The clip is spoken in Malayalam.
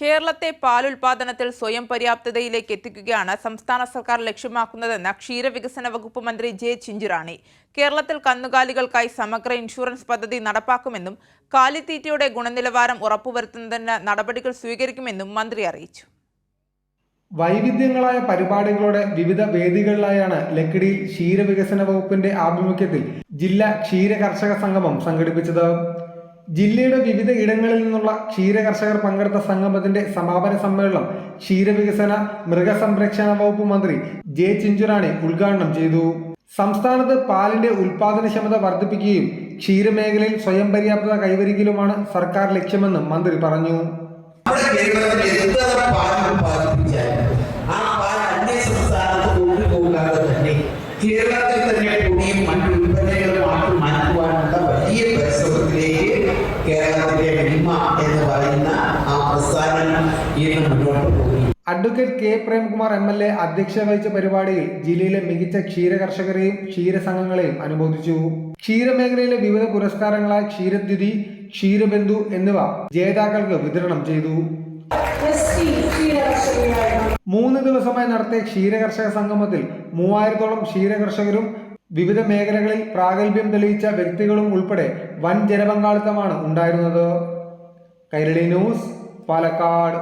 കേരളത്തെ പാലുൽപാദനത്തിൽ സ്വയം പര്യാപ്തതയിലേക്ക് എത്തിക്കുകയാണ് സംസ്ഥാന സർക്കാർ ലക്ഷ്യമാക്കുന്നതെന്ന് ക്ഷീരവികസന വകുപ്പ് മന്ത്രി ജെ ചിഞ്ചുറാണി. കേരളത്തിൽ കന്നുകാലികൾക്കായി സമഗ്ര ഇൻഷുറൻസ് പദ്ധതി നടപ്പാക്കുമെന്നും കാലിത്തീറ്റയുടെ ഗുണനിലവാരം ഉറപ്പുവരുത്തുന്നതിന് നടപടികൾ സ്വീകരിക്കുമെന്നും മന്ത്രി അറിയിച്ചു. വൈവിധ്യങ്ങളായ പരിപാടികളോടെ വിവിധ വേദികളിലായാണ് ലക്കിടിയിൽ ക്ഷീരവികസന വകുപ്പിന്റെ ആഭിമുഖ്യത്തിൽ ജില്ലാ ക്ഷീര കർഷക സംഗമം സംഘടിപ്പിച്ചത്. ജില്ലയുടെ വിവിധ ഇടങ്ങളിൽ നിന്നുള്ള ക്ഷീരകർഷകർ പങ്കെടുത്ത സംഗമത്തിന്റെ സമാപന സമ്മേളനം ക്ഷീരവികസന മൃഗസംരക്ഷണ വകുപ്പ് മന്ത്രി ജെ ചിഞ്ചുറാണി ഉദ്ഘാടനം ചെയ്തു. സംസ്ഥാനത്ത് പാലിന്റെ ഉൽപാദനക്ഷമത വർദ്ധിപ്പിക്കുകയും ക്ഷീരമേഖലയിൽ സ്വയം പര്യാപ്തത കൈവരിക്കലുമാണ് സർക്കാർ ലക്ഷ്യമെന്ന് മന്ത്രി പറഞ്ഞു. കേരളത്തിൽ തന്നെ പൊടിയും മറ്റു ഉൽപ്പന്നങ്ങളും മാറ്റുവാനുള്ള വലിയ പരിശ്രമത്തിലേക്ക് കേരളത്തിലെ മിൽമ എന്ന് പറയുന്ന ആ പ്രസ്ഥാനം ഇന്ന് മുന്നോട്ട് പോയി. അഡ്വക്കേറ്റ് കെ പ്രേംകുമാർ MLA അധ്യക്ഷത വഹിച്ച പരിപാടിയിൽ ജില്ലയിലെ മികച്ച ക്ഷീരകർഷകരെയും ക്ഷീരസംഘങ്ങളെയും അനുമോദിച്ചു. ക്ഷീരമേഖലയിലെ വിവിധ പുരസ്കാരങ്ങളായ ക്ഷീരദ്യുതി, ക്ഷീരബന്ധു എന്നിവ ജേതാക്കൾക്ക് വിതരണം ചെയ്തു. 3 ദിവസമായി നടത്തിയ ക്ഷീരകർഷക സംഗമത്തിൽ 3000-ഓളം ക്ഷീരകർഷകരും വിവിധ മേഖലകളിൽ പ്രാഗൽഭ്യം തെളിയിച്ച വ്യക്തികളും ഉൾപ്പെടെ വൻ ജനപങ്കാളിത്തമാണ് ഉണ്ടായിരുന്നത്. കൈരളി ന്യൂസ്, പാലക്കാട്.